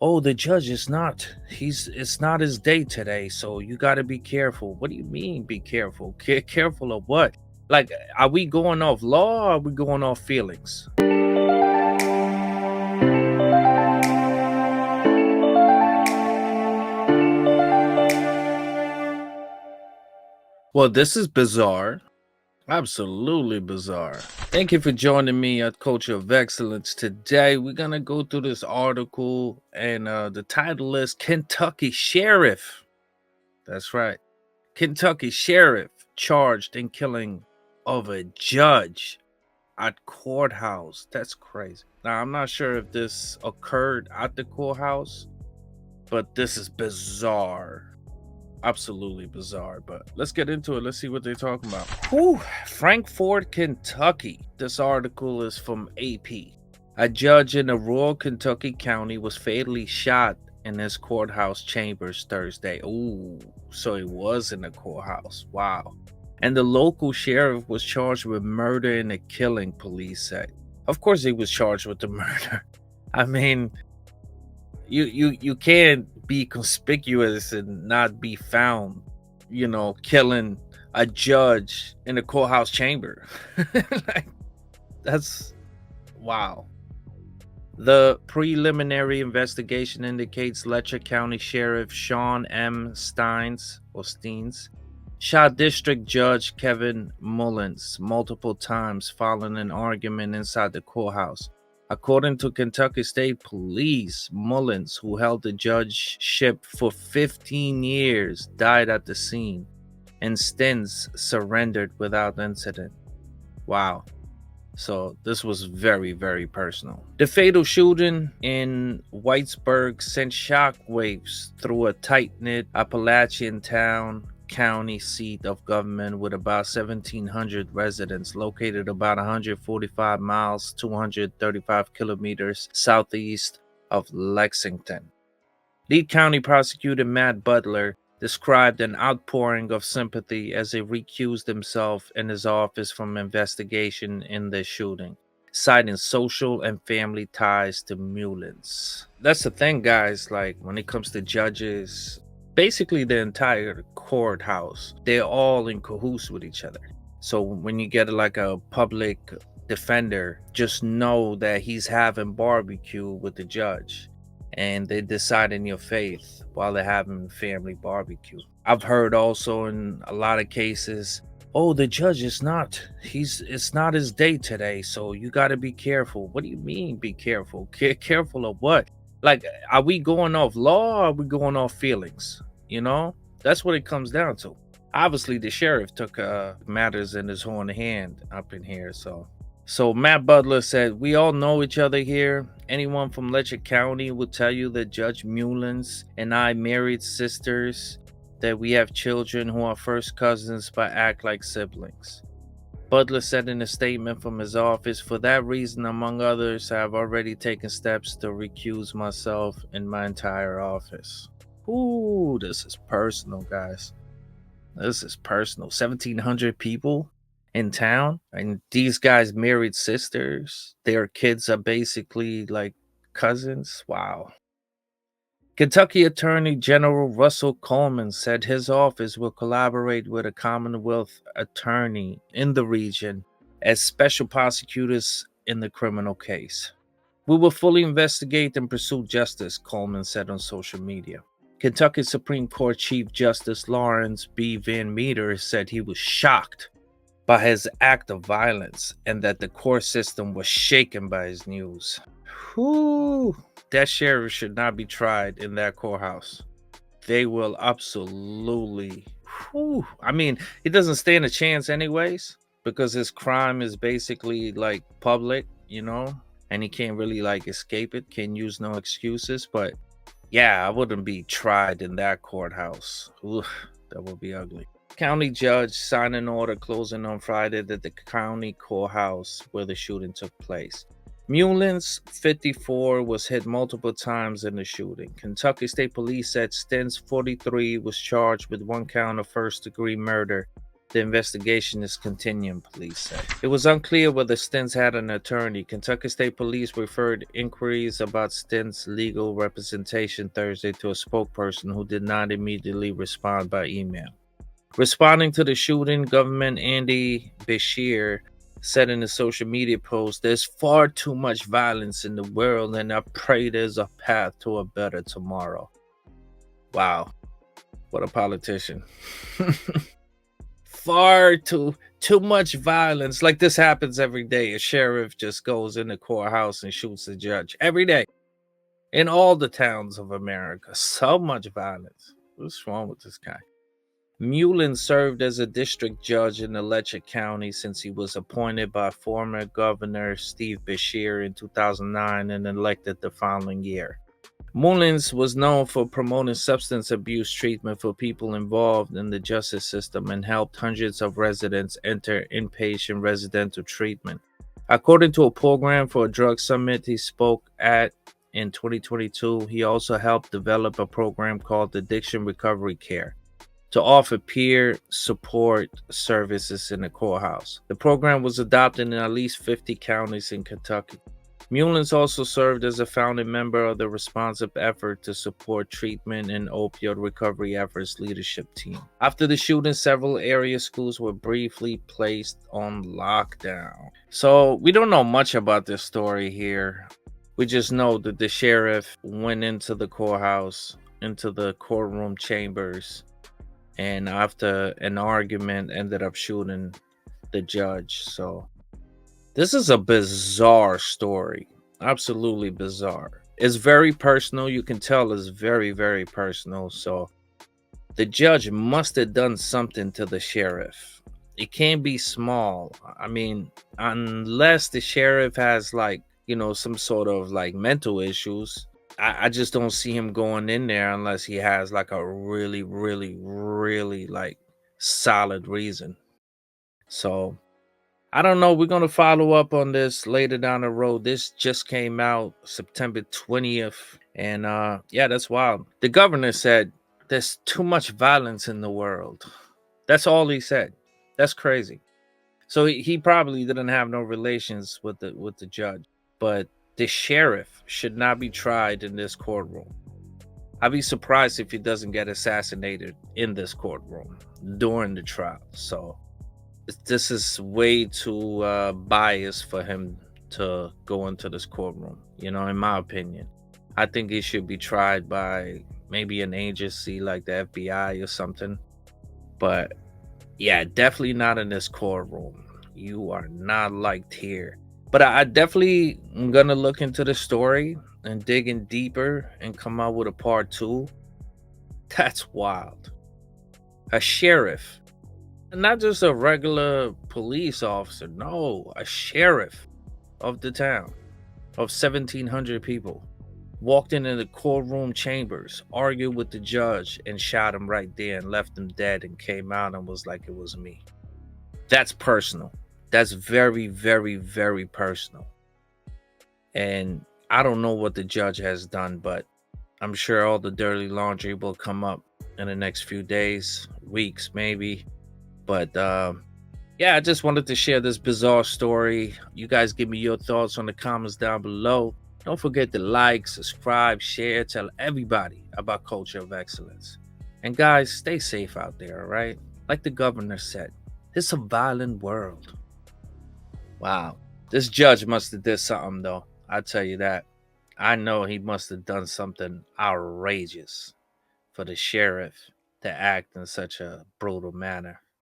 Oh, the judge is not. It's not his day today, so you got to be careful. What do you mean be careful? Careful of what? Like, are we going off law or are we going off feelings? Well, this is bizarre. Absolutely bizarre. Thank you for joining me at Culture of Excellence. Today, we're going to go through this article, and the title is Kentucky Sheriff. That's right. Kentucky Sheriff charged in killing of a judge at courthouse. That's crazy. Now, I'm not sure if this occurred at the courthouse, but this is bizarre. Absolutely bizarre, but let's get into it. Let's see what they're talking about. Whew, Frankfort, Kentucky. This article is from AP. A judge in a rural Kentucky county was fatally shot in his courthouse chambers Thursday. Ooh, so it was in the courthouse. Wow. And the local sheriff was charged with murder and a killing, police said. Of course he was charged with the murder. I mean, you can't be conspicuous and not be found, killing a judge in a courthouse chamber. Like, that's wow. The preliminary investigation indicates Letcher County Sheriff Sean M. Steens shot District Judge Kevin Mullins multiple times following an argument inside the courthouse. According to Kentucky State Police, Mullins, who held the judgeship for 15 years, died at the scene, and Stins surrendered without incident. Wow. So this was very, very personal. The fatal shooting in Whitesburg sent shockwaves through a tight-knit Appalachian town county seat of government with about 1,700 residents located about 145 miles, 235 kilometers southeast of Lexington. Lead County Prosecutor Matt Butler described an outpouring of sympathy as he recused himself and his office from investigation in the shooting, citing social and family ties to Mullins. That's the thing, guys. Like, when it comes to judges, basically the entire courthouse, they're all in cahoots with each other. So when you get like a public defender, just know that he's having barbecue with the judge and they decide in your faith while they're having family barbecue. I've heard also in a lot of cases, oh, the judge is not, it's not his day today, so you got to be careful. What do you mean be careful? Careful of what? Like, are we going off law or are we going off feelings? That's what it comes down to. Obviously, the sheriff took matters in his own hand up in here, so Matt Butler said, we all know each other here. Anyone from Letcher County will tell you that Judge Mullins and I married sisters, that we have children who are first cousins but act like siblings. Butler said in a statement from his office, for that reason, among others, I have already taken steps to recuse myself and my entire office. Ooh, this is personal, guys. This is personal. 1,700 people in town, and these guys married sisters. Their kids are basically like cousins. Wow. Kentucky Attorney General Russell Coleman said his office will collaborate with a Commonwealth attorney in the region as special prosecutors in the criminal case. We will fully investigate and pursue justice, Coleman said on social media. Kentucky Supreme Court Chief Justice Lawrence B. Van Meter said he was shocked by his act of violence and that the court system was shaken by his news. Whew, that sheriff should not be tried in that courthouse. They will absolutely. I mean, he doesn't stand a chance, anyways, because his crime is basically like public, and he can't really like escape it, can use no excuses. But yeah, I wouldn't be tried in that courthouse. Ooh, that would be ugly. County judge signed an order closing on Friday at the county courthouse where the shooting took place. Mullins, 54, was hit multiple times in the shooting. Kentucky State Police said Stins, 43, was charged with one count of first-degree murder The investigation is continuing, police said. It was unclear whether Stintz had an attorney. Kentucky State Police referred inquiries about Stintz's legal representation Thursday to a spokesperson who did not immediately respond by email. Responding to the shooting, Governor Andy Beshear said in a social media post, "There's far too much violence in the world, and I pray there's a path to a better tomorrow." Wow, what a politician. Far too much violence. Like this happens every day. A sheriff just goes in the courthouse and shoots a judge every day in all the towns of America. So much violence. What's wrong with this guy? Mullen served as a district judge in Letcher County since he was appointed by former Governor Steve Beshear in 2009 and elected the following year. Mullins was known for promoting substance abuse treatment for people involved in the justice system and helped hundreds of residents enter inpatient residential treatment. According to a program for a drug summit he spoke at in 2022, he also helped develop a program called Addiction Recovery Care to offer peer support services in the courthouse. The program was adopted in at least 50 counties in Kentucky. Mullins also served as a founding member of the Responsive Effort to Support Treatment and Opioid Recovery Efforts leadership team. After the shooting, several area schools were briefly placed on lockdown. So we don't know much about this story here. We just know that the sheriff went into the courthouse, into the courtroom chambers, and after an argument ended up shooting the judge. So this is a bizarre story. Absolutely bizarre. It's very personal. You can tell it's very, very personal. So the judge must have done something to the sheriff. It can't be small. I mean, unless the sheriff has some sort of mental issues. I just don't see him going in there unless he has a really, really, really solid reason. So I don't know. We're going to follow up on this later down the road. This just came out September 20th. And yeah, that's wild. The governor said there's too much violence in the world. That's all he said. That's crazy. So he probably didn't have no relations with the judge. But the sheriff should not be tried in this courtroom. I'd be surprised if he doesn't get assassinated in this courtroom during the trial. So this is way too biased for him to go into this courtroom, in my opinion. I think he should be tried by maybe an agency like the FBI or something. But yeah, definitely not in this courtroom. You are not liked here. But I definitely am going to look into the story and dig in deeper and come out with a part 2. That's wild. A sheriff. Not just a regular police officer. No, a sheriff of the town of 1,700 people walked into the courtroom chambers, argued with the judge, and shot him right there and left him dead and came out and was like, it was me. That's personal. That's very, very, very personal. And I don't know what the judge has done, but I'm sure all the dirty laundry will come up in the next few days, weeks, maybe. But yeah, I just wanted to share this bizarre story. You guys give me your thoughts on the comments down below. Don't forget to like, subscribe, share, tell everybody about Culture of Excellence. And guys, stay safe out there, all right? Like the governor said, it's a violent world. Wow. This judge must have did something, though. I tell you that. I know he must have done something outrageous for the sheriff to act in such a brutal manner.